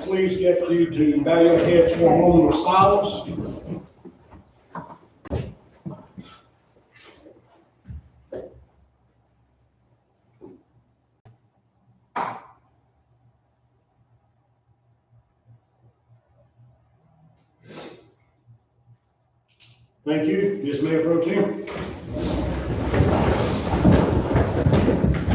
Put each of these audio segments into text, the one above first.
please get you to bow your heads for a moment of silence. Thank you, Ms. Mayor Pro Tem.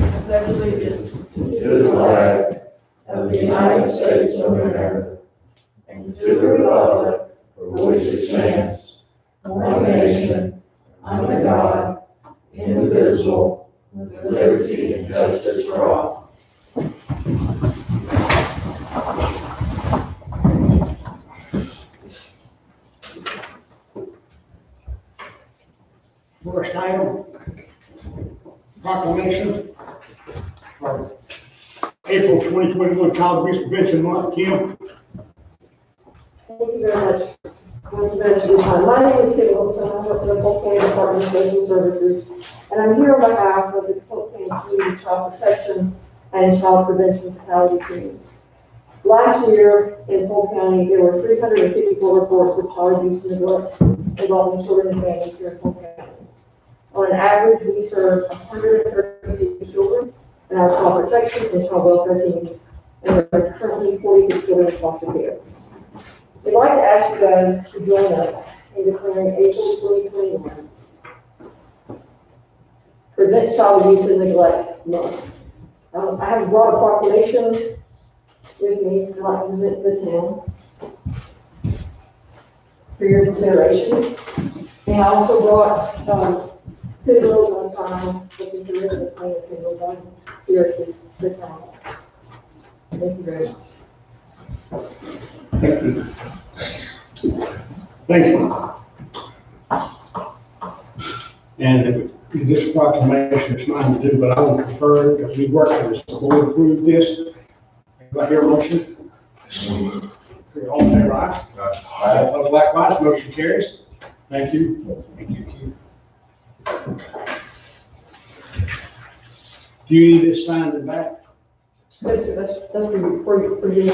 I pledge allegiance to the flag of the United States of America and to the republic for which it stands, one nation, under God, indivisible, with liberty and justice for all. First item, proclamation for April 2021 Child Abuse Prevention Month. Kim? Thank you very much. My name is Kim Wilson. I work for the Polk County Department of Social Services, and I'm here on behalf of the Polk County Community Child Protection and Child Prevention Fatality Teams. Last year in Polk County, there were 354 reports of child abuse and neglect involving children and families here in Polk County. On an average, we serve 132 children in our child protection and child welfare teams, and there are currently 46 children in foster care. We'd like to ask you guys to join us in declaring April 2021 Prevent Child Abuse and Neglect Month. I have brought a proclamation with me I'd like to present to the town for your consideration. And I also brought two bills on sign with the permission of plaintiff and we're going here at this town. Thank you very much. Thank you. Thank you. And this proclamation is mine to do, but I would prefer that we work on this. The board approve this. Do I hear a motion? All in favor, aye? Opposed, likewise, motion carries. Thank you. Thank you. Do you need this signed and back? That's for you.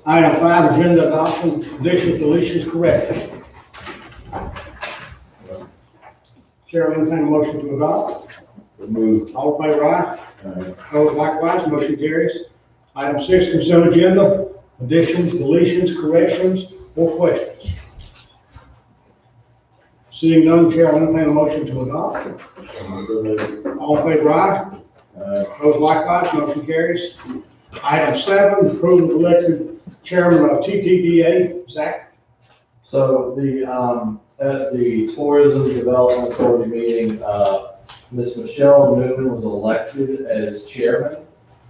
Item 5, agenda adoption, additions, deletions, corrections. Chair, will entertain a motion to adopt. Remove. All in favor, aye? Opposed, likewise, motion carries. Item 6, consent agenda, additions, deletions, corrections, or questions. Seeing none, Chair, will entertain a motion to adopt. All in favor, aye? Opposed, likewise, motion carries. Item 7, approval of elected chairman of TTDA, Zach. So at the Tourism Development Authority meeting, Ms. Michelle Newman was elected as chairman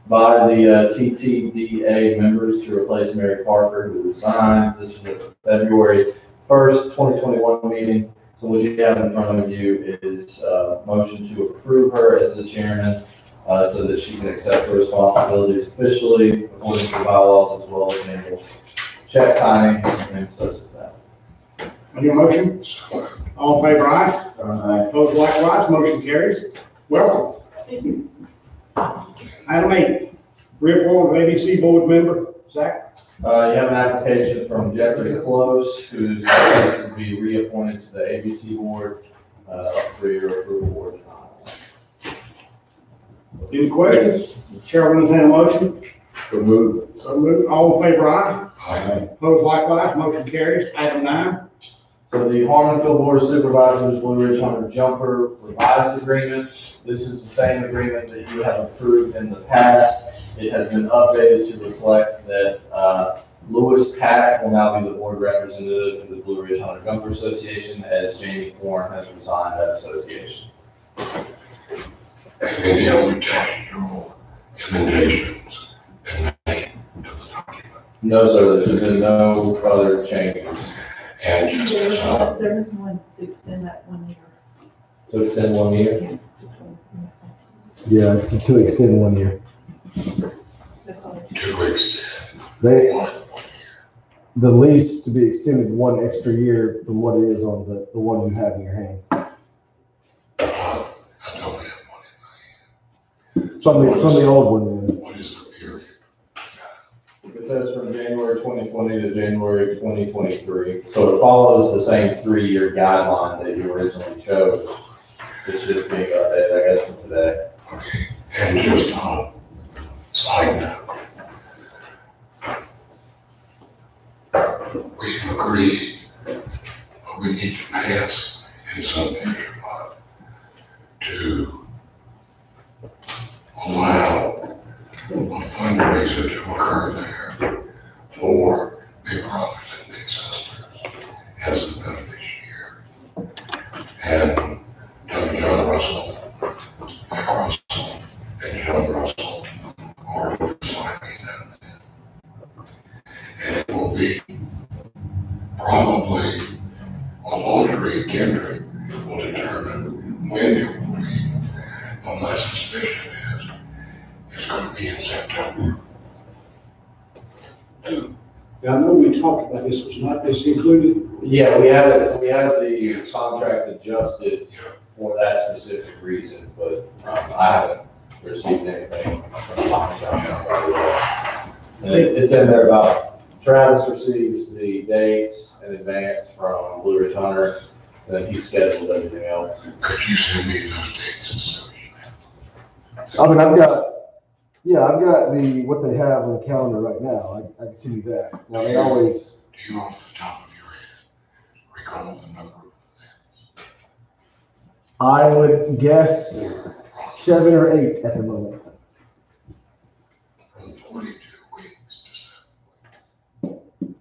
by the TTDA members to replace Mary Parker, who resigned. This was at the February 1st, 2021 meeting. So what you have in front of you is a motion to approve her as the chairman so that she can accept her responsibilities officially according to the bylaws, as well as handle check signing and things such as that. On your motion? All in favor, aye? Opposed, likewise, motion carries. Welcome. Thank you. Item 8, reappointment of ABC board member, Zach. You have an application from Jeffrey Close, who's asked to be reappointed to the ABC board up for your approval or denial. Any questions? Chair will entertain a motion. So move. So moved. All in favor, aye? Aye. Opposed, likewise, motion carries. Item 9. So the Harmonville Board of Supervisors Blue Ridge Hunter Jumper revised agreement. This is the same agreement that you have approved in the past. It has been updated to reflect that Lewis Pack will now be the board representative for the Blue Ridge Hunter Jumper Association, as Jamie Korn has resigned that association. Any other technical recommendations and made to the document? No, sir, there's been no other changes. And just There is one to extend that 1 year. To extend 1 year? Yeah, it's to extend 1 year. That's all. to extend They, one the lease to be extended 1 extra year from what it is on the one you have in your hand. I don't have one in my hand. From the old one. What is the period? says from January 2020 to January 2023. So it follows the same 3-year guideline that you originally chose. It's just being updated, I guess, from today. Okay, and just on side note, we've agreed, but we need to pass in some future month to allow a fundraiser to occur there for big profits and big sisters as the beneficiary. And John Russell, Nick Russell, and John Russell are oversigning that. And it will be probably a lottery. Kendrick will determine when it will be. But my suspicion is it's going to be in September. Now, I know we talked about this, was not this included? Yeah, we had the contract adjusted for that specific reason, but I haven't received anything from the contract. And it's in there about Travis receives the dates in advance from Blue Ridge Hunter, and then he schedules everything else. Could you send me those dates as soon as you have? I mean, I've got the, what they have on the calendar right now. I can see that. Now, they always, Do you off the top of your head recall the number of events? I would guess 7 or 8 at the moment. From 42 weeks to 7 weeks.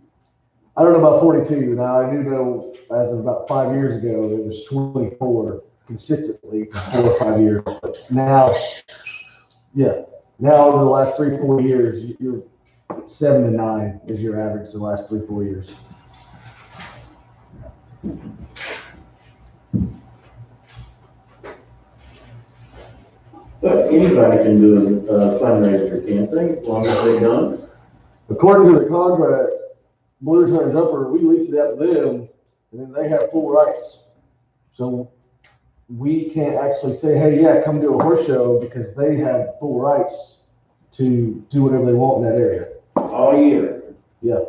I don't know about 42. Now, I do know as of about 5 years ago, it was 24 consistently for 4 or 5 years. But now, yeah, now over the last 3 or 4 years, you're 7 to 9 is your average the last 3 or 4 years. But anybody can do a fundraiser, can't they, as long as they done? According to the contract, Blue Ridge Hunter Jumper, we lease it out to them, and then they have full rights. So we can't actually say, hey, yeah, come do a horse show, because they have full rights to do whatever they want in that area. All year. Yeah.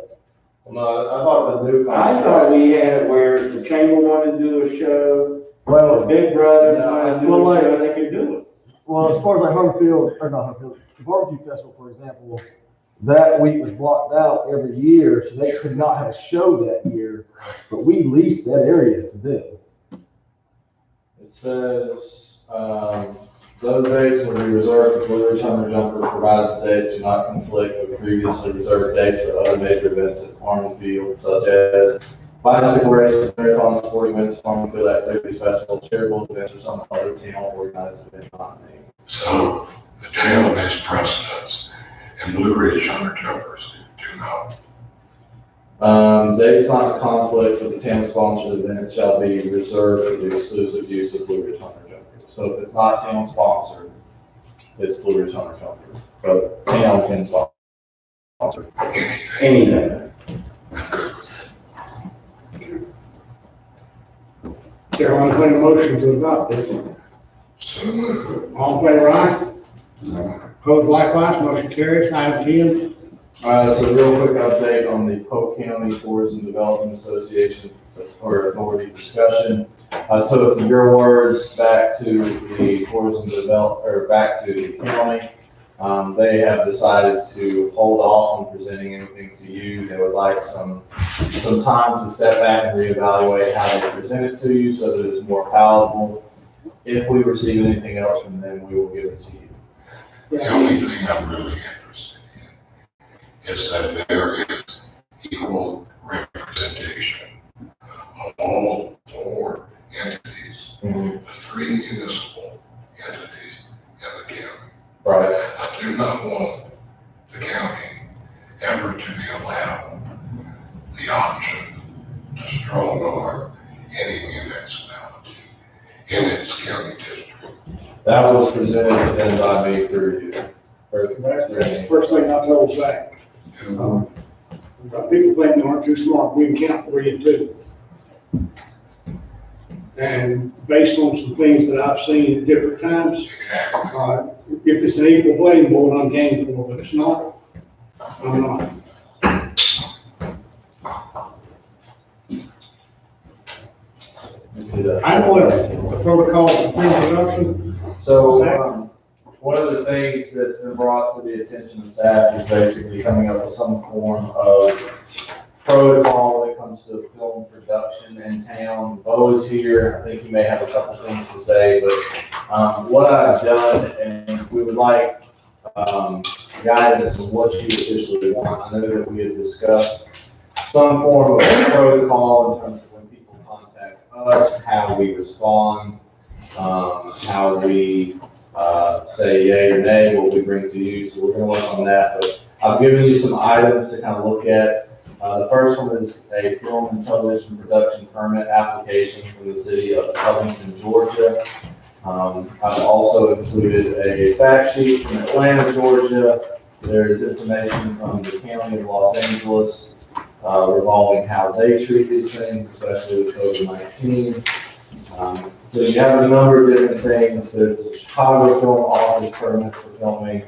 No, I thought the new I contract. thought we had it where the chamber wanted to do a show, Well, or Big Brother No, wanted to do well, a show, they could do it. well, as far as like Hunterfield, or not Hunterfield, the barbecue festival, for example, that week was blocked out every year, so they could not have a show that year, but we leased that area to them. It says, those dates will be reserved for Blue Ridge Hunter Jumper, provided the dates do not conflict with previously reserved dates for other major events at Farm Field, such as bicycle races, marathon sporting events, Farm Field activities, festivals, charitable events, or some other town organized event not named. So the town has precedence, and Blue Ridge Hunter Jumpers do not. Dates not in conflict with the town-sponsored event shall be reserved for the exclusive use of Blue Ridge Hunter Jumpers. So if it's not town-sponsored, it's Blue Ridge Hunter Jumpers. But town can sponsor Anything. I'm good with Chair, I'll entertain a motion to adopt this. it. So moved. All in favor, aye? Opposed likewise, motion carries. Item 10. So real quick update on the Polk County Tourism Development Association or Authority discussion. I took your words back to the back to the county. They have decided to hold off on presenting anything to you. They would like some time to step back and reevaluate how they present it to you so that it's more palatable. If we receive anything else from them, we will give it to you. The only thing I'm really interested in is that there is equal representation of all 4 entities, the 3 municipal entities in the county. Right. I do not want the county ever to be allowed the option to strong arm any municipality in its county district. That was presented to them by me through you. That's the first thing I told Zach. People think they aren't too smart, we can count 3 and 2. And based on some things that I've seen at different times, if it's an equal playing board, I'm game for it, but it's not, I'm not. You see that? I want the protocol for pre-production. So, one of the things that's been brought to the attention of staff is basically coming up with some form of protocol when it comes to film production in town. Bo is here, I think he may have a couple things to say, but, what I've done, and we would like, guidance of what you officially want. I know that we had discussed some form of protocol in terms of when people contact us, how we respond, how we say yay or nay, what we bring to you. So we're going to work on that. But I've given you some items to kind of look at. The first one is a film and television production permit application from the city of Covington, Georgia. I've also included a fact sheet from Atlanta, Georgia. There's information from the County of Los Angeles revolving how they treat these things, especially with COVID-19. So you have a number of different things. There's a Chicago Film Office permit for filming.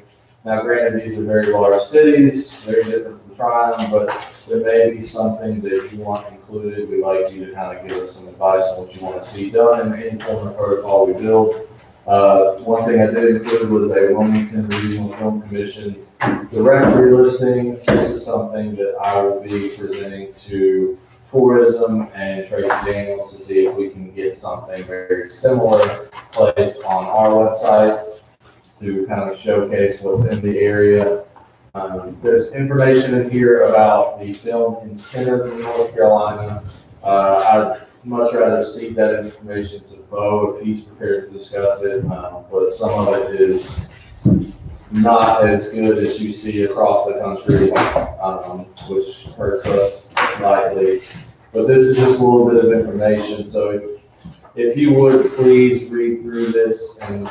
Now, granted, these are very large cities, very different from Tryon, but there may be something that you want included. We'd like you to kind of give us some advice on what you want to see done in any form of protocol we build. One thing I did include was a Wilmington Regional Film Commission directory listing. This is something that I will be presenting to tourism and Tracy Daniels to see if we can get something very similar placed on our websites to kind of showcase what's in the area. There's information in here about the film incentives in North Carolina. I'd much rather seek that information to Bo if he's prepared to discuss it, but some of it is not as good as you see across the country, which hurts us slightly. But this is just a little bit of information, so if you would please read through this and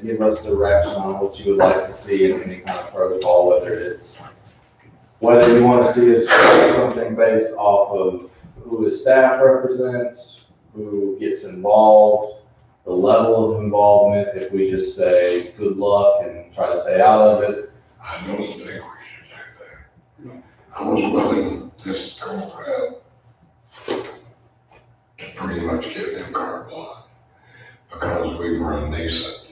give us direction on what you would like to see in any kind of protocol, whether you want to see us create something based off of who the staff represents, who gets involved, the level of involvement, if we just say good luck and try to stay out of it. I don't think we should do that. I was willing this go around to pretty much give them carte blanche because we were a nascent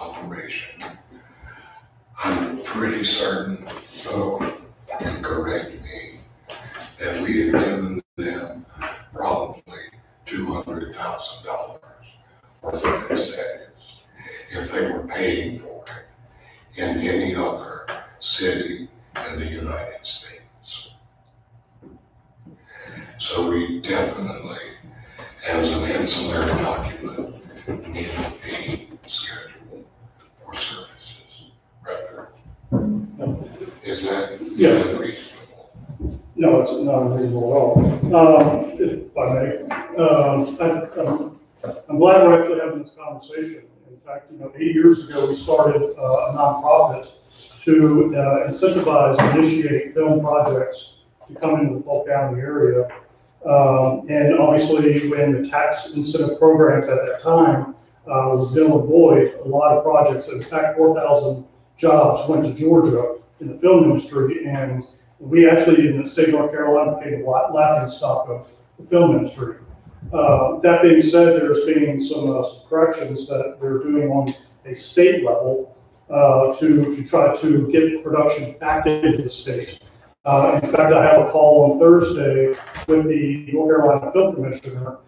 operation. I'm pretty certain, so can correct me, that we had given them probably $200,000 worth of incentives if they were paying for it in any other city in the United States. So we definitely, as an ancillary document, need a fee schedule for services rather. Is that reasonable? No, it's not unreasonable at all. If I may, I'm glad we're actually having this conversation. In fact, 8 years ago, we started a nonprofit to incentivize and initiate film projects to come into the Polk County area. And obviously, when the tax incentive programs at that time was still in void, a lot of projects, in fact, 4,000 jobs went to Georgia in the film industry, and we actually, in the state of North Carolina, became a laughing stock of the film industry. That being said, there's been some corrections that they're doing on a state level to try to get production back into the state. In fact, I have a call on Thursday with the North Carolina Film Commissioner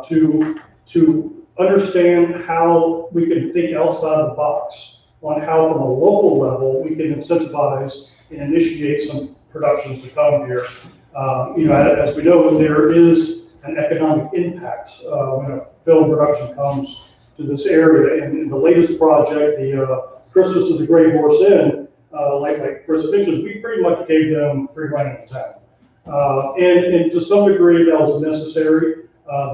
to understand how we can think outside the box on how, from a local level, we can incentivize and initiate some productions to come here. As we know, there is an economic impact when a film production comes to this area. And in the latest project, the Christmas of the Gray Horse Inn, like Chris mentioned, we pretty much gave them free reign of the town. And to some degree, that was necessary.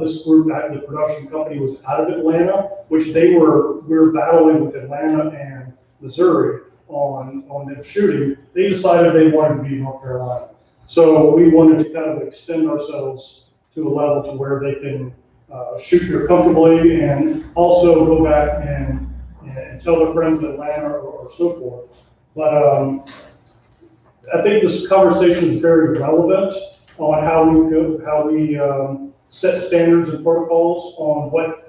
This group, the production company, was out of Atlanta, which we were battling with Atlanta and Missouri on them shooting. They decided they wanted to be in North Carolina. So we wanted to kind of extend ourselves to a level to where they can shoot here comfortably and also go back and tell their friends in Atlanta or so forth. But I think this conversation is very relevant on how we set standards and protocols on what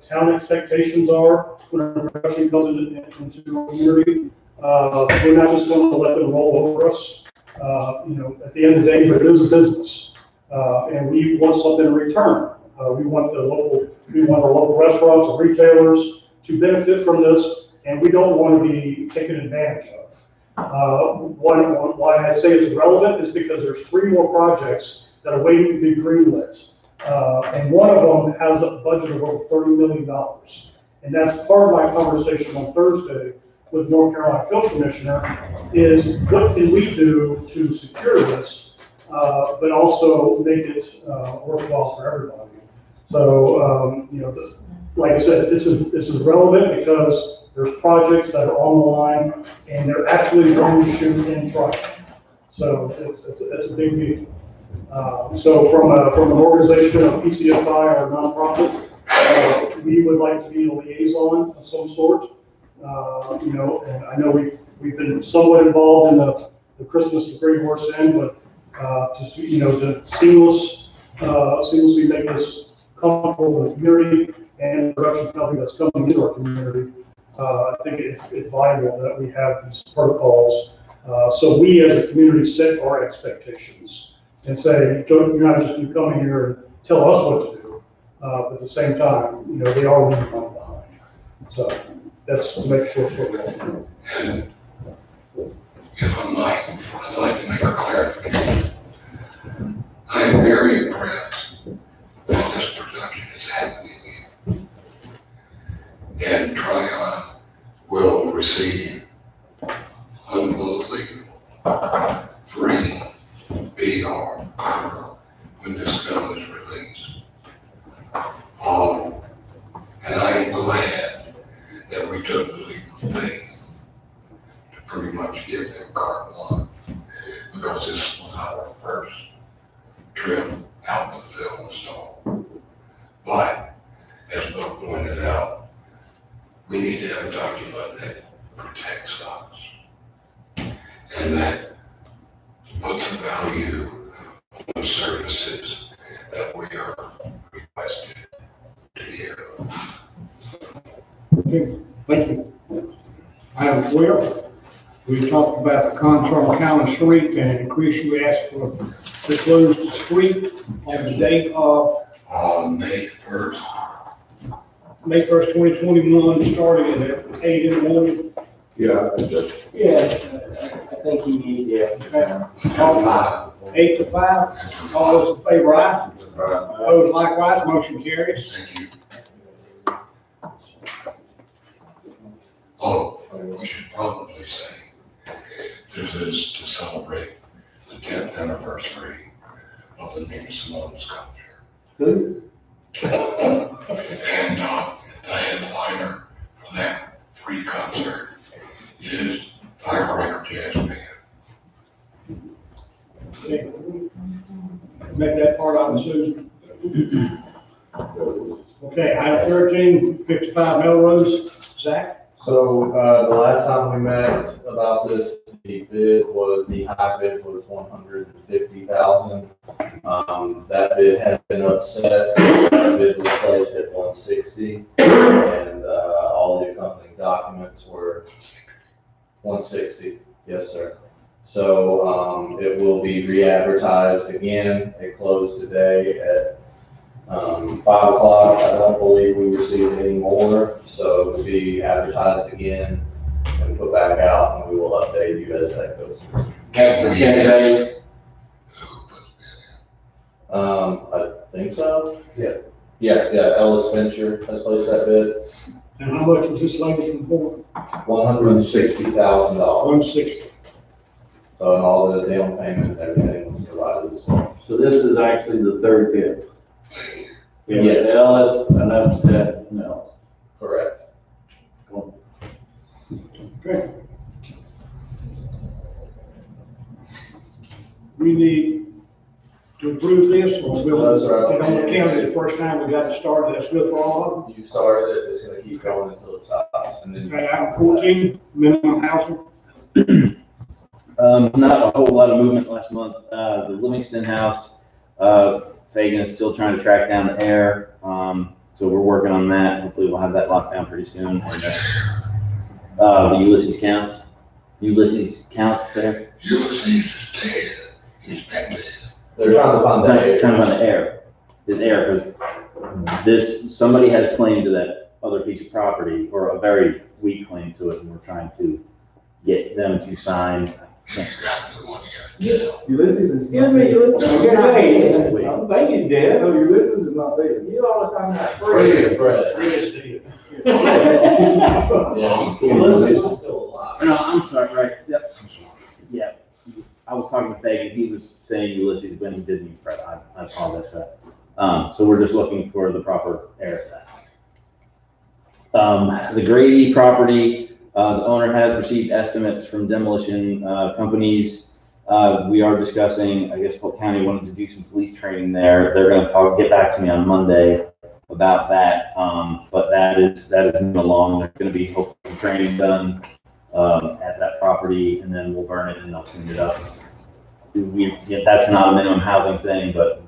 town expectations are when a production comes into a community. We're not just going to let them roll over us. At the end of the day, but it is a business, and we want something in return. We want our local restaurants and retailers to benefit from this, and we don't want to be taken advantage of. Why I say it's relevant is because there's 3 more projects that are waiting to be greenlit. And one of them has a budget of over $30 million. And that's part of my conversation on Thursday with North Carolina Film Commissioner is what can we do to secure this, but also make it worthwhile for everybody. So, like I said, this is relevant because there's projects that are on the line and they're actually going to shoot in trial. So it's a big deal. So from an organization of PCFI or nonprofit, we would like to be a liaison of some sort. And I know we've been somewhat involved in the Christmas to Great Horse Inn, but to seamlessly make this comfortable for the community and the production company that's coming into our community. I think it's vital that we have these protocols. So we as a community set our expectations and say, you're not just going to come in here and tell us what to do, but at the same time, they are leaving money behind. So that's to make sure it's what we're doing. And if I might, I'd like to make a clarification. I'm very impressed that this production is happening here. And Tryon will receive unbelievable free PR when this film is released. And I am glad that we took the leap of faith to pretty much give them carte blanche, because this was our first trip out the film stall. But as Bill pointed out, we need to have a document that protects us and that puts a value on the services that we are requested to give. Okay, thank you. Item 12, we talked about the contract county street and increase you asked for to close the street on the date of May 1st. May 1st, 2021, starting at 8 in the morning. Yeah, I think that's. Yeah, I think he needs, yeah. All 8 to 5. All those in favor, aye. Opposed likewise, motion carries. Thank you. Oh, we should probably say this is to celebrate the 10th anniversary of the Nina Simone sculpture. Who? And the headliner for that free concert is Firebreaker Jazz Band. Okay. Make that part out of Susan. Okay, item 13, 55 Melrose, Zach. So, the last time we met about this, the high bid was 150,000. That bid had been upset, the bid was placed at 160, and, all the accompanying documents were 160, yes, sir. So, it will be re-advertised again. It closed today at 5 o'clock. I don't believe we received any more, so it will be advertised again and put back out, and we will update you as that goes through. I think so. Yeah, Ellis Venture has placed that bid. And how much was this lady from for? $160,000. 160. So, and all the down payment and everything was provided as well. So this is actually the third bid. Yes. Ellis, and that's that, no. Correct. Okay. We need to approve this, or we'll, No, sir. it only counted the first time we got it started, that's good for all of them. You started it, it's gonna keep going until it stops, and then. Okay, item 14, minimum housing. Not a whole lot of movement last month. The Livingston house, Fagan is still trying to track down the heir. So we're working on that. Hopefully we'll have that locked down pretty soon. The Ulysses Counts. Ulysses Counts there. Ulysses is dead. He's been dead. They're trying to find the Trying to find the heir. His heir, because somebody has claim to that other piece of property, or a very weak claim to it, and we're trying to get them to sign. Ulysses is. Excuse me, Ulysses is not dead. Wait. I'm thinking dead, no, Ulysses is not dead. You all the time about Fred. Fred. Fred is dead. Yeah. Ulysses is still alive. No, I'm sorry, right, yep. Yeah, I was talking to Fagan, he was saying Ulysses when he did mean Fred, I apologize for that. So we're just looking for the proper heir to that. The Grady property, the owner has received estimates from demolition companies. We are discussing, I guess Polk County wanted to do some police training there. They're gonna get back to me on Monday about that. But that is moving along. There's gonna be hopefully some training done at that property, and then we'll burn it and they'll clean it up. That's not a minimum housing thing, but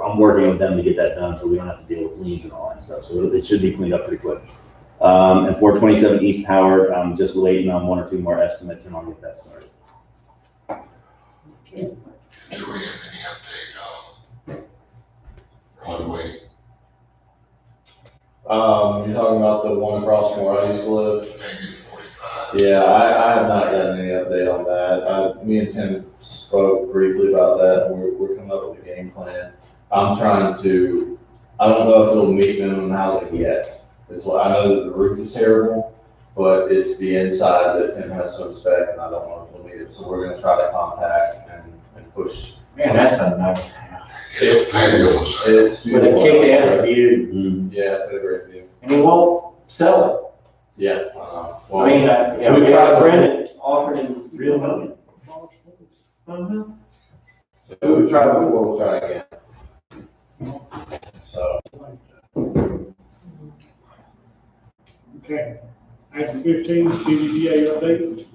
I'm working with them to get that done so we don't have to deal with liens and all that stuff. So it should be cleaned up pretty quick. And 427 East Howard, I'm just waiting on 1 or 2 more estimates and I'll get that started. Do we have any update on Broadway? You're talking about the one across from where I used to live? Maybe 45? Yeah, I have not gotten any update on that. Me and Tim spoke briefly about that, and we're coming up with a game plan. I don't know if it'll meet minimum housing yet. I know that the roof is terrible, but it's the inside that Tim has to inspect, and I don't know if it'll meet it. So we're gonna try to contact and push. Man, that's a nice house. It's fabulous. It's With a beautiful. kick-ass view, Yeah, it's got a great view. and he won't sell Yeah. it. I mean, we we tried got to- Brendan offered him real money. We've tried before, we'll try again. So. Okay. Item 15, BDPA update.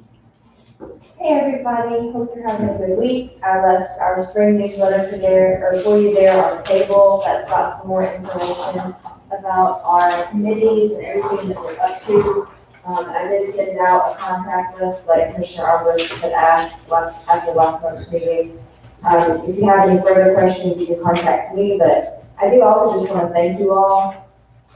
Hey everybody, hope you're having a good week. I left our spring newsletter for you there on the table. That's got some more information about our committees and everything that we're up to. I did send out a contact list like Commissioner Arbor had asked after last month's meeting. If you have any further questions, you can contact me, but I do also just want to thank you all.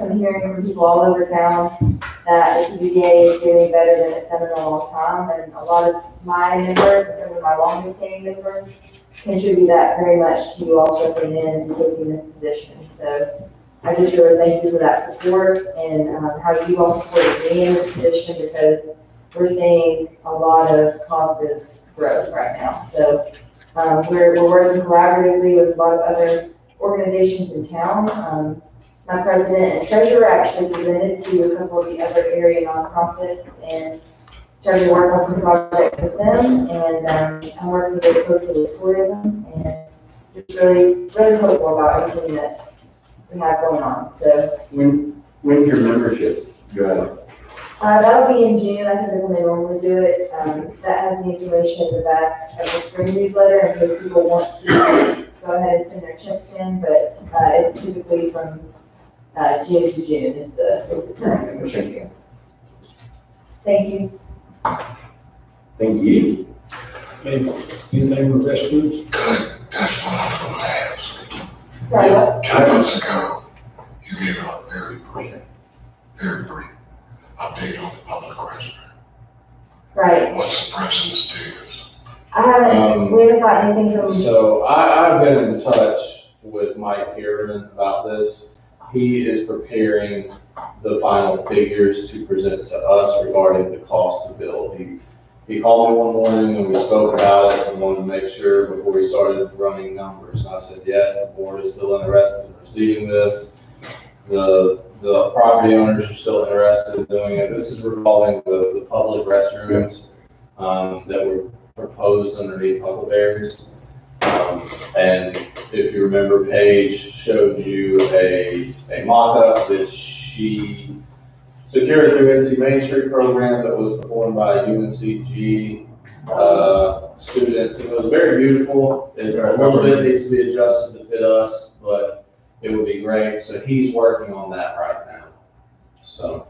I'm hearing from people all over town that the CBDA is doing better than it's done in a long time, and a lot of my members and some of my longest standing members contribute that very much to you all stepping in and taking this position. So I just really thank you for that support and how you all supported me in this position, because we're seeing a lot of positive growth right now. So we're working collaboratively with a lot of other organizations in town. My president and treasurer actually presented to a couple of the other area nonprofits and started to work on some projects with them. And I'm working very closely with tourism and just really hopeful about everything that we have going on. So When's your membership go? that'll be in June. I think that's when they normally do it. That has the information in the back of the spring newsletter in case people want to go ahead and send their checks in, but it's typically from June to June is the current membership here. Thank you. Thank you. Anything with West Foods? Good, that's what I was gonna ask. Sorry, what? 2 months ago, you gave a very brief update on the public restroom. Right. What's the present status? We haven't got anything from, So I've been in touch with Mike Pierman about this. He is preparing the final figures to present to us regarding the cost to build. He called me one morning and we spoke about it and wanted to make sure before we started running numbers. And I said, yes, the board is still interested in receiving this. The property owners are still interested in doing it. This is revolving the public restrooms that were proposed underneath Huckleberry's. And if you remember, Paige showed you a mock-up that she secured through NC Main Street program that was performed by UNCG students. It was very beautiful. A little bit needs to be adjusted to fit us, but it would be great. So he's working on that right now. So,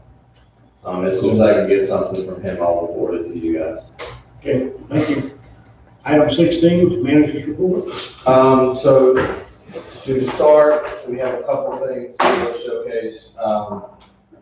as soon as I can get something from him, I'll report it to you guys. Okay, thank you. Item 16, manager's report. So to start, we have a couple of things to showcase.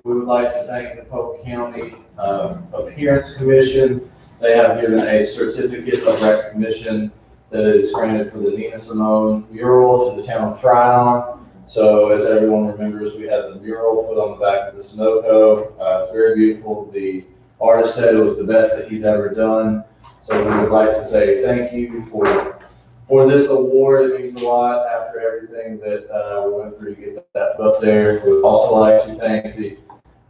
We would like to thank the Polk County Appearance Commission. They have given a certificate of recognition that is granted for the Nina Simone mural to the town of Tryon. So as everyone remembers, we had the mural put on the back of the Sunoco. It's very beautiful. The artist said it was the best that he's ever done. So we would like to say thank you for this award. It means a lot after everything that we went through to get that up there. We would also like to thank the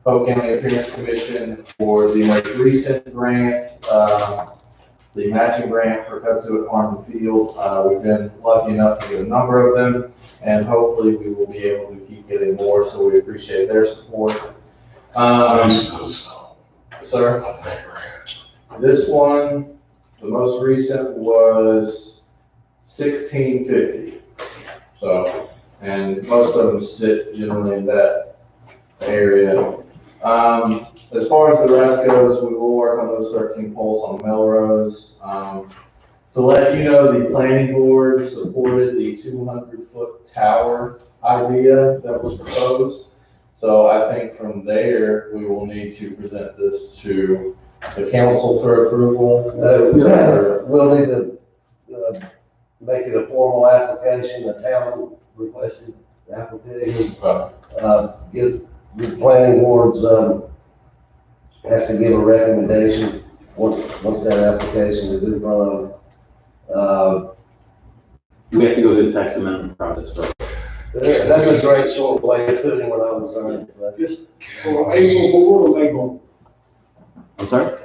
Polk County Appearance Commission for the most recent grant, the matching grant for Kudzu at Farm and Field. We've been lucky enough to get a number of them, and hopefully we will be able to keep getting more, so we appreciate their support. Sir, this one, the most recent was $16.50. So, and most of them sit generally in that area. As far as the rest goes, we will work on those 13 poles on Melrose. To let you know, the planning board supported the 200-foot tower idea that was proposed. So I think from there, we will need to present this to the council for approval. We'll need to make it a formal application, a town requested application. Give the planning boards, has to give a recommendation once that application is in front of. We have to go through the text amendment process first. That's a great short way of putting what I was going to say. Just for April board or May board? I'm sorry?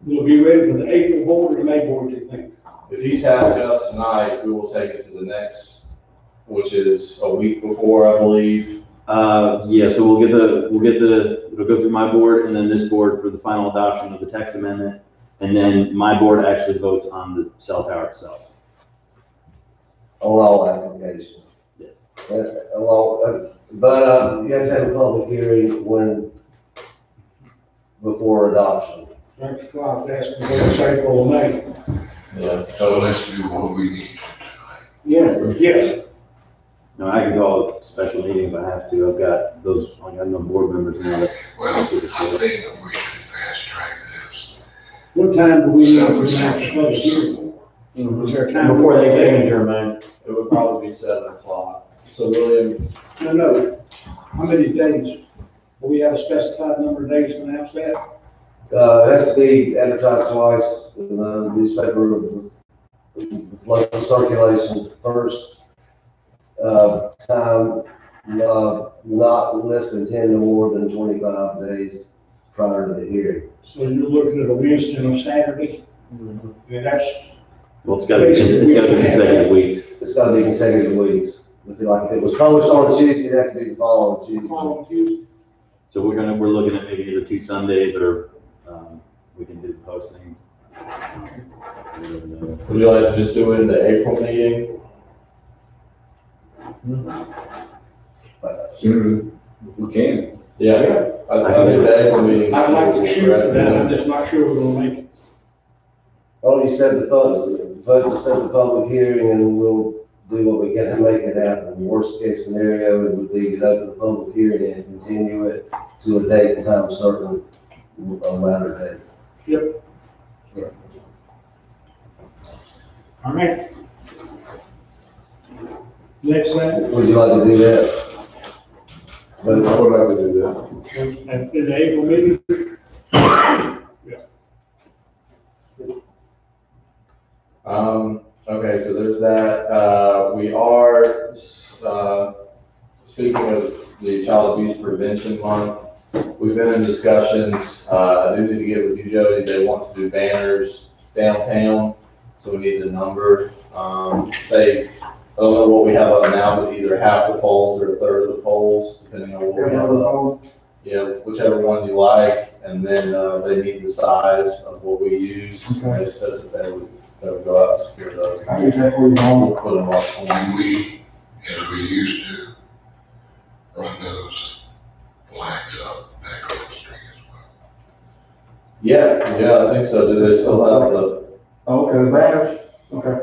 Will be ready for the April board or May board, do you think? If you task us tonight, we will take it to the next, which is a week before, I believe. Yeah, so it'll go through my board and then this board for the final adoption of the text amendment. And then my board actually votes on the cell tower itself. On all applications. Yes. But you have to have a public hearing before adoption. That's why I was asking whether it's April or May. Yeah. So let's do what we need Yeah, yes. No, I can call a special meeting if I have to. I've got no board members now that. Well, I think that we should fast track this. What time do we need to announce the public hearing? Is there a time? Before they change their mind. It would probably be 7 o'clock. So William, No. How many days? Do we have a specified number of days to announce that? It has to be advertised twice in the newspaper with local circulation first. Time, not less than 10 to more than 25 days prior to the hearing. So you're looking at a Wednesday and a Saturday? And that's, Well, it's gotta be consecutive weeks. It's gotta be consecutive weeks. If it was published on Tuesday, it'd have to be the following Tuesday. following Tuesday. So we're looking at maybe either 2 Sundays or, we can do the posting. would you like to just do it in the April meeting? We can. Yeah, I think the April meeting. I'd like to shoot for that, I'm just not sure we're gonna make it. Oh, you said vote to set the public hearing and we'll do what we can to make it happen. Worst case scenario, it would be to open the public hearing and continue it to a date and time certain, a latter date. Yep. All right. Next thing, Would you like to do that? I would like to do that. at the April meeting, Okay, so there's that. We are, speaking of the Child Abuse Prevention Month, we've been in discussions. I do need to get with you, Jody. They want to do banners downtown, so we need the number. Say, I don't know what we have up now, but either half the poles or a third of the poles, depending on what we have up. Yeah, whichever one you like, and then, they need the size of what we use. And they said that they would go out and secure those. I get that for you, Norm. We'll put them up. And we, as we used to, run those flags up back on the street as well. Yeah, I think so. Do they still have the, Okay, the banners, okay.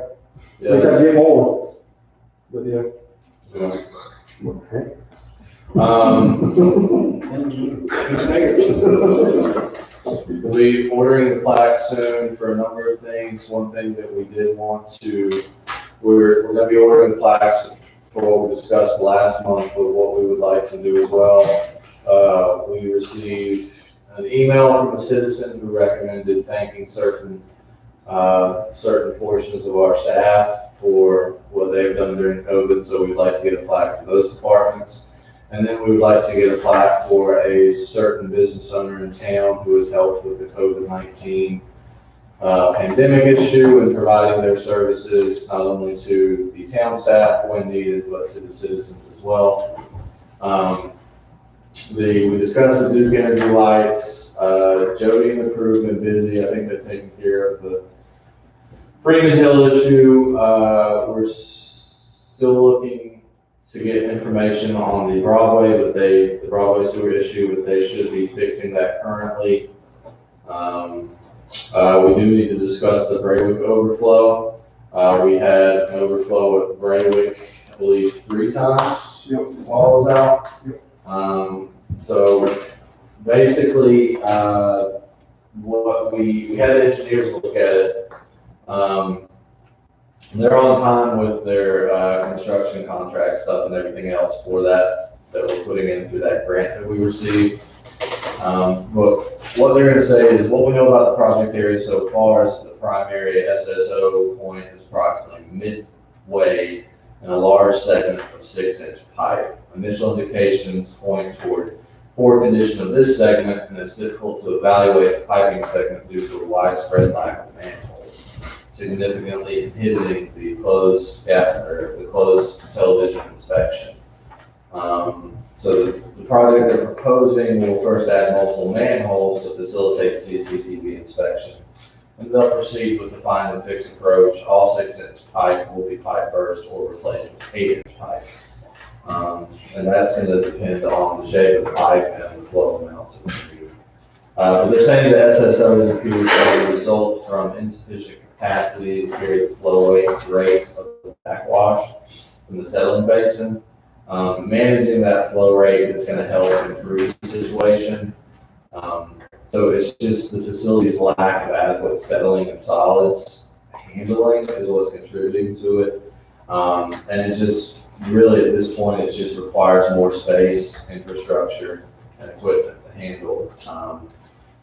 We yeah. gotta get more. But yeah. Yeah. Okay. We ordering the plaque soon for a number of things. One thing that we did want to, we're gonna be ordering the plaques for what we discussed last month, but what we would like to do as well. We received an email from a citizen who recommended thanking certain portions of our staff for what they've done during COVID, so we'd like to get a plaque for those departments. And then we would like to get a plaque for a certain business owner in town who has helped with the COVID-19 pandemic issue and providing their services not only to the town staff when needed, but to the citizens as well. We discussed the Duke Energy lights. Jody and the crew have been busy. I think they've taken care of the Freeman Hill issue. We're still looking to get information on the Broadway, but the Broadway sewer issue, but they should be fixing that currently. We do need to discuss the Braywick overflow. We had an overflow at Braywick, I believe, 3 times while I was out. So basically, what we had the engineers look at it. They're on time with their construction contract stuff and everything else for that we're putting in through that grant that we received. But what they're going to say is what we know about the project area so far is the primary SSO point is approximately midway in a large segment of 6-inch pipe. Initial indications point toward poor condition of this segment, and it's difficult to evaluate the piping segment due to a widespread lack of manholes, significantly inhibiting the closed television inspection. So the project they're proposing will first add multiple manholes to facilitate CCTV inspection. And they'll proceed with the find and fix approach. All 6-inch pipe will be pipe burst or replaced with 8-inch pipe. And that's going to depend on the shape of the pipe and the flow amounts of the but they're saying the SSO is appears as a result from insufficient capacity to carry the flow rates of the backwash from the settling basin. Managing that flow rate is going to help improve the situation. So it's just the facility's lack of adequate settling and solids handling is what's contributing to it. And it just really at this point, it just requires more space, infrastructure, and equipment to handle.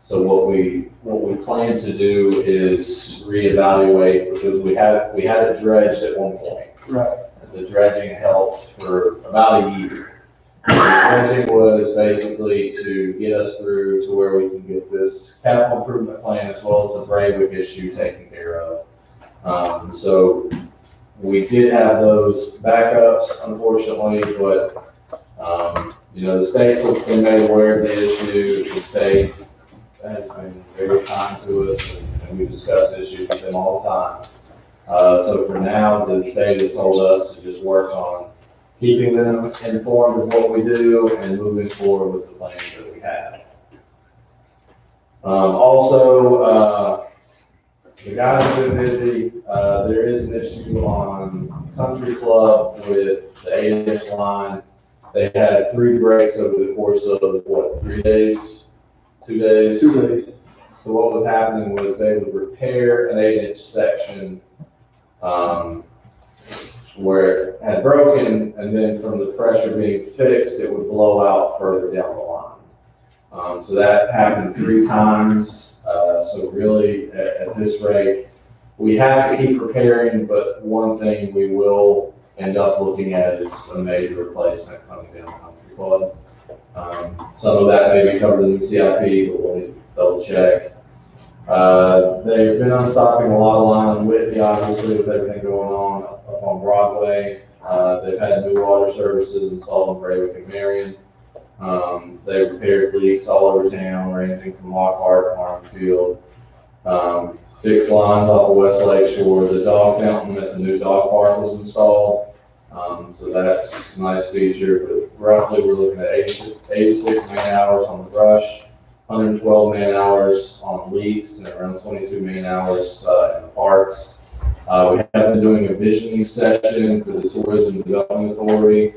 So what we plan to do is reevaluate, because we had it dredged at one point. Right. The dredging helped for about a year. The dredging was basically to get us through to where we can get this capital improvement plan as well as the Braywick issue taken care of. So we did have those backups, unfortunately, but the states have been made aware of the issue. The state has been very kind to us, and we discuss the issue with them all the time. So for now, the state has told us to just work on keeping them informed of what we do and moving forward with the plans that we have. Also, the guys have been busy. There is an issue on Country Club with the 8-inch line. They had 3 breaks over the course of, 3 days? 2 days? 2 days. So what was happening was they would repair an 8-inch section where it had broken, and then from the pressure being fixed, it would blow out further down the line. So that happened 3 times. So really, at this rate, we have to keep repairing, but one thing we will end up looking at is a major replacement coming down Country Club. Some of that may be covered in the CIP, but we'll need to double check. They've been unstocking a lot of line in Whitney, obviously, with everything going on up on Broadway. They've had new water services installed in Braywick and Marion. They repaired leaks all over town, ranging from Lockhart, Martinfield. Fixed lines off of West Lake Shore. The dog fountain at the new dog park was installed. So that's a nice feature, but roughly we're looking at 86 man hours on the brush, 112 man hours on leaks, and around 22 man hours in the parks. We have been doing a visioning session for the Tourism Development Authority.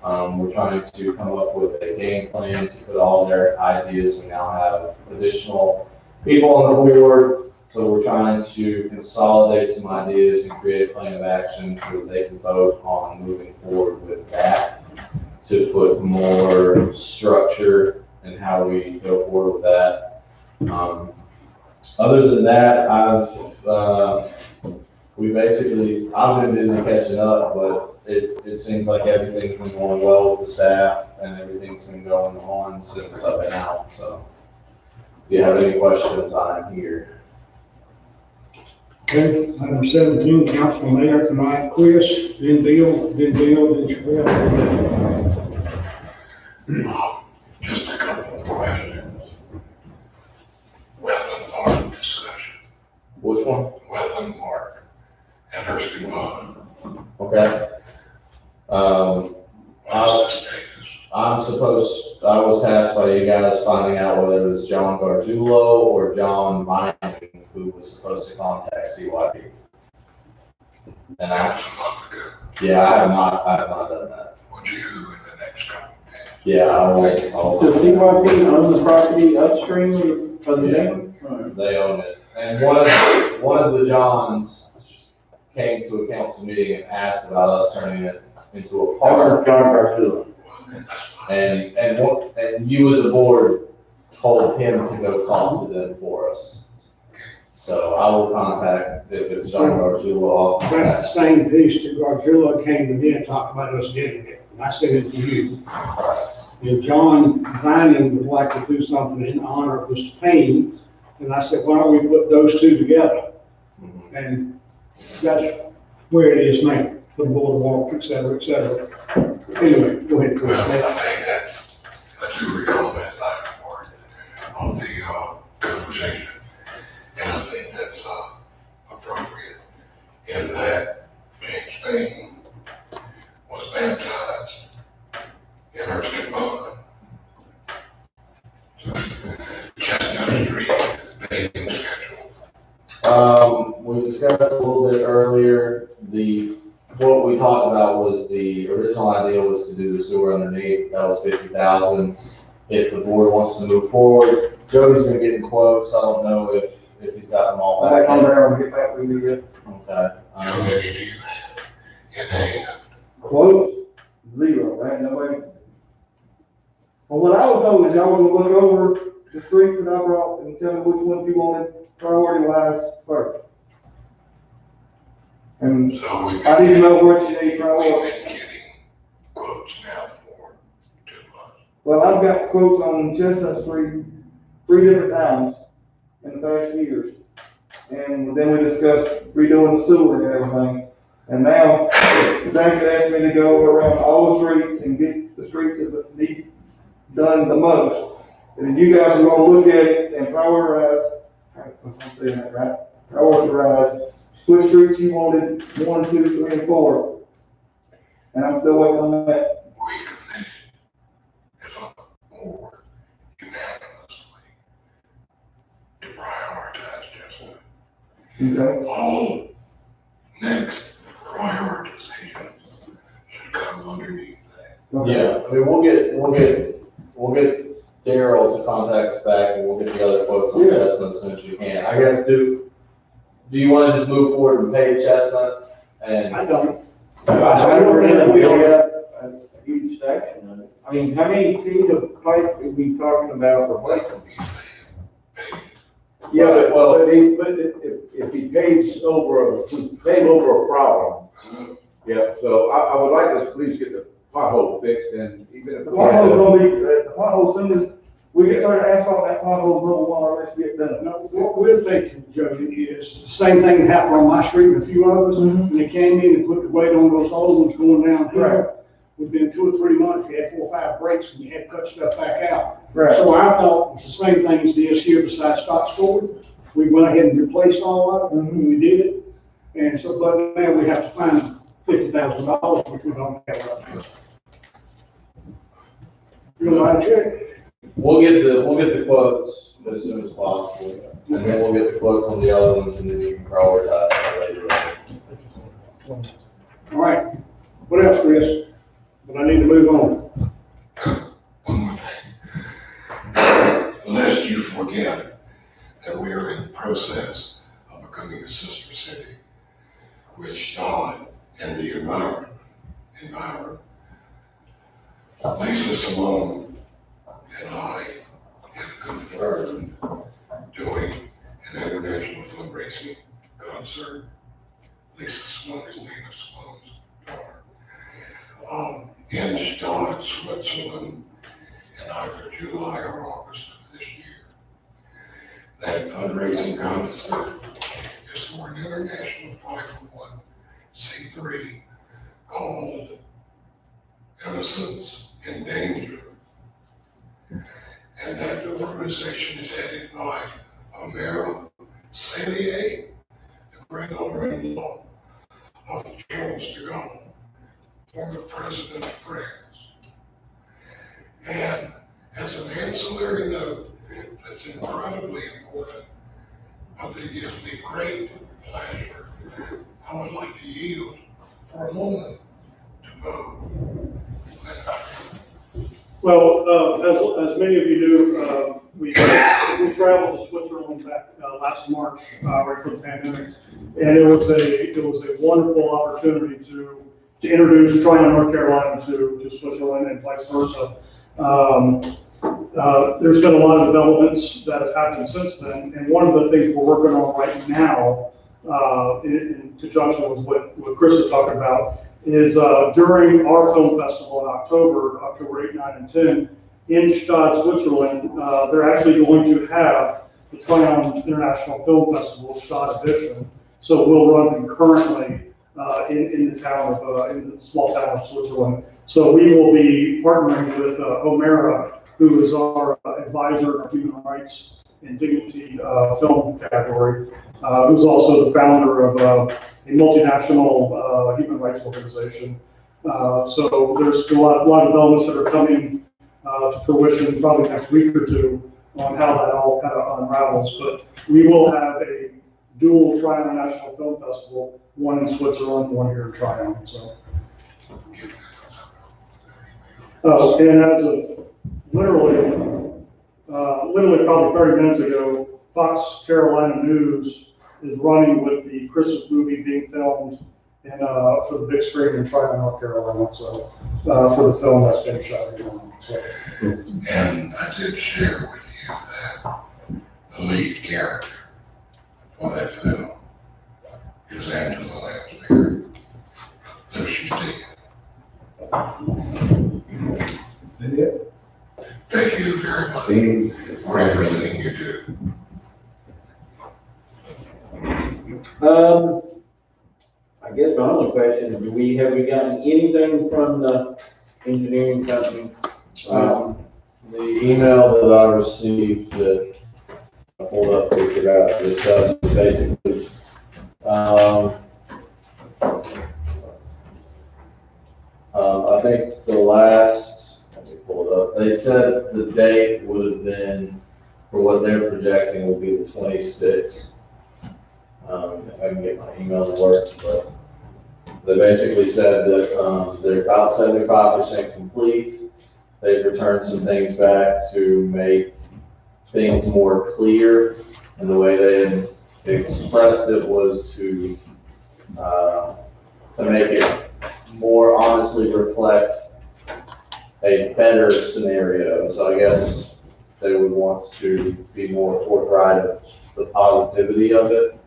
We're trying to come up with a game plan to put all their ideas. We now have additional people on the board. So we're trying to consolidate some ideas and create a plan of action so that they can vote on moving forward with that, to put more structure in how we go forward with that. Other than that, I've been busy catching up, but it seems like everything's been going well with the staff and everything's been going on since I've been out. So if you have any questions, I'm here. Okay, item 17, council mayor tonight, quiz, then Bill, then Sherelle, then Just a couple of questions. Wetland Park discussion. Which one? Wetland Park and Erskine Pond. Okay. What's the status? I was tasked by you guys finding out whether it was John Gargiulo or John Vining who was supposed to contact CYP. And That was a month ago. yeah, I have not done that. Would you in the next couple of days? Yeah, I'll. Does CYP own the property upstream of the Yeah. dam? Right. They own it. And one of the Johns came to a council meeting and asked about us turning it into a park. John Garfield. And you as a board told him to go talk to them for us. So I will contact, if it's John Gargiulo, that's the same piece that Gargiulo came to me and talked about us getting it, and I sent it to you. And John Vining would like to do something in honor of Mr. Payne, and I said, why don't we put those two together? And that's where it is now, the boardwalk, et cetera, et cetera. Anyway, go ahead, Chris. I think that, I do recall that last report on the conversation. And I think that's appropriate in that James Payne was baptized in Erskine Pond. Chestnut Street paving schedule. We discussed a little bit earlier, what we talked about was the original idea was to do the sewer underneath, that was 50,000. If the board wants to move forward, Jody's been getting quotes, I don't know if he's got them all back. Get back with you. Okay. How many do you have in hand? Quote, 0, right, nobody. Well, what I was told is y'all were gonna look over the streets that I brought and tell me which ones you wanted priority wise first. And So I need to know what you need we've priority. been getting quotes now for 2 months. Well, I've got quotes on Chestnut Street 3 different times in the past years. And then we discussed redoing the sewer and everything. And now, Zach had asked me to go around all the streets and get the streets that need done the most. And then you guys are gonna look at it and prioritize, if I'm saying that right, prioritize which streets you wanted, 1, 2, 3, and 4. And I'm still waiting on that. We committed as a board unanimously to prioritize Chestnut. Okay? All next prioritizations should come underneath that. Okay. Yeah, I mean, we'll get Daryl to contact us back and we'll get the other quotes on Chestnut as soon as we can. I guess, do you want to just move forward and pay Chestnut and? I don't. I don't think we have a huge section of it. I mean, how many feet of pipe are we talking about replacing? Yeah, but if he pays over a problem, yeah, so I would like to at least get the pothole fixed, and even if. The pothole's gonna be, the pothole, soon as we get started asphalt, that pothole number 1, or let's get done. No, what we're thinking, Jody, is the same thing happened on my street and a few others. When they came in and put the weight on those old ones going downhill. Right. within 2 or 3 months, you had 4 or 5 breaks and you had to cut stuff back out. Right. So I thought it was the same thing as it is here besides Scott's Ford. We went ahead and replaced all of it when we did it. And so, but now we have to find $50,000, which we don't have right now. You know, I check. We'll get the quotes as soon as possible, and then we'll get the quotes on the other ones, and then you can prioritize that later on. All right. What else, Chris? But I need to move on. One more thing. Lest you forget that we are in the process of becoming a sister city, which Todd and the environment, Lisa Simone and I have confirmed doing an international fundraising concert. Lisa Simone is Nina Simone's daughter. In Stade, Switzerland, in either July or August of this year. That fundraising concert is for an international 501c3 called Innocence in Danger. And that organization is headed by Amira Salier, the granddaughter-in-law of Charles de Gaulle, former president of France. And as an ancillary note that's incredibly important, but that gives me great pleasure, I would like to yield for a moment to Bo. Well, as many of you do, we traveled to Switzerland back last March, right before the pandemic, and it was a wonderful opportunity to introduce Tryon, North Carolina to Switzerland and vice versa. There's been a lot of developments that have happened since then, and one of the things we're working on right now, in conjunction with what Chris was talking about, is during our film festival in October 8, 9, and 10, in Stade, Switzerland, they're actually going to have the Tryon International Film Festival, Stade Edition. So we'll run concurrently in the small town of Switzerland. So we will be partnering with Omera, who is our advisor in our human rights and dignity film category, who's also the founder of a multinational human rights organization. So there's a lot of developments that are coming to fruition probably next week or two on how that all kind of unravels. But we will have a dual Tryon National Film Festival, one in Switzerland, one here in Tryon. So. And as of literally probably 30 minutes ago, Fox Carolina News is running with the Christmas movie being filmed for the big screen in Tryon, North Carolina. So for the film that's been shot here. So. And I did share with you that the lead character for that film is Angela Lansbury. So she's dead. Thank you very much for everything you do. I guess my only question is, have we gotten anything from the engineering company? The email that I received that I pulled up we forgot to discuss was basically, I think the last, let me pull it up, they said the date would have been, for what they're projecting, will be the 26th. If I can get my email to work, but they basically said that they're about 75% complete. They've returned some things back to make things more clear, and the way they had expressed it was to make it more honestly reflect a better scenario. So I guess they would want to be more forthright of the positivity of it.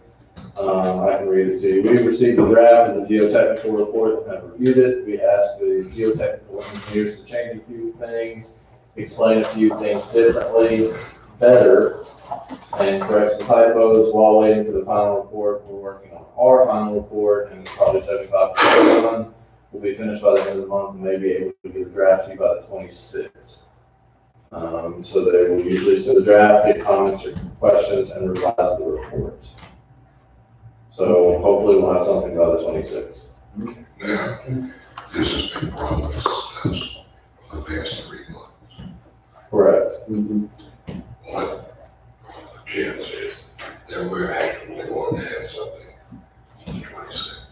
I can read it to you. We received a draft of the geotechnical report and have reviewed it. We asked the geotechnical engineers to change a few things, explain a few things differently, better, and correct some typos while waiting for the final report. We're working on our final report, and it's probably 75% done. will be finished by the end of the month and may be able to get a draft to you by the 26th. So they will usually send a draft, get comments or questions, and revise the report. So hopefully we'll have something by the 26th. Now, this has been promised us for the past 3 months. Correct. What the chance is that we're actually going to have something on the 26th?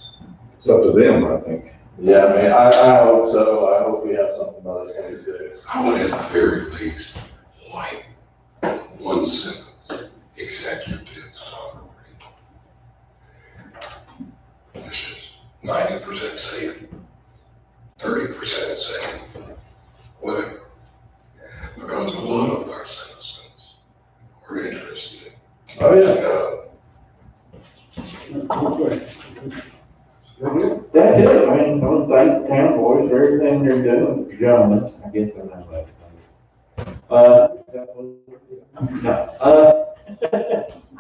It's up to them, I think. Yeah, I mean, I hope so. I hope we have something by the 26th. I would at the very least like one sentence executive summary. This is 90% safe, 30% safe, whatever. Because a lot of our citizens are interested Oh, yeah. That's it, I mean, I want to thank the town boys for everything they're doing, gentlemen, I guess I'm not allowed to say.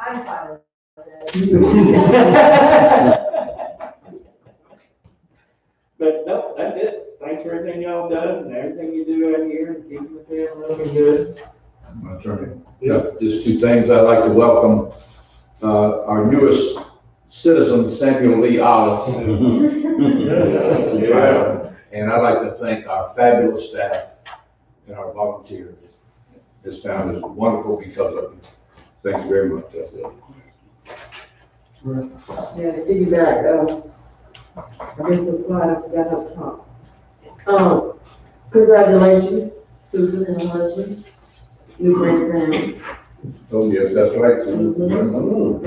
I'm fine with But no, that's it, thanks for everything y'all done and everything you do out here, and keeping the town looking good. That's right. Yeah, just 2 things. I'd like to welcome, our newest citizen, Samuel Lee Ollis. And I'd like to thank our fabulous staff and our volunteers. This town is wonderful because of you. Thank you very much. That's it. Yeah, to piggyback, I guess the fly got up top. Congratulations, Susan and her husband, new grandparents. Oh, yes, that's right. And I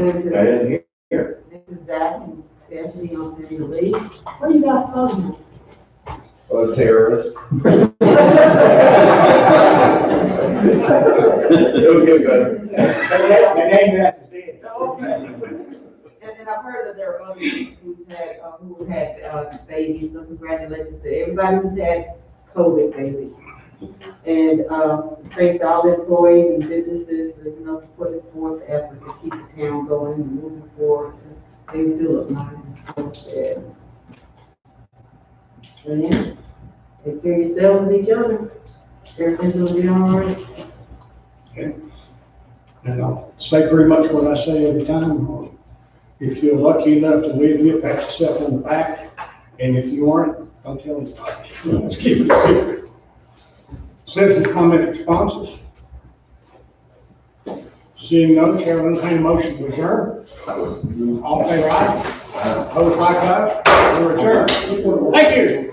to, didn't hear. and to Zach and Bethany on Samuel Lee. What do you guys call him? A terrorist. Okay, good. The name that is dead. And I've heard that there are others who had babies, so congratulations to everybody who's had COVID babies. And, thanks to all the employees and businesses, you know, for putting forth the effort to keep the town going and moving forward. Things do look nice and stuff. So yeah, take care of yourselves and each other. Everything's gonna be all right. And I'll say pretty much what I say every time. If you're lucky enough to live here, pat yourself on the back. And if you aren't, don't tell anybody. Let's keep it a secret. Citizen comment responses. Seeing none, Chair will entertain a motion to adjourn. All in favor, aye. Opposed, likewise. We're adjourned. Thank you.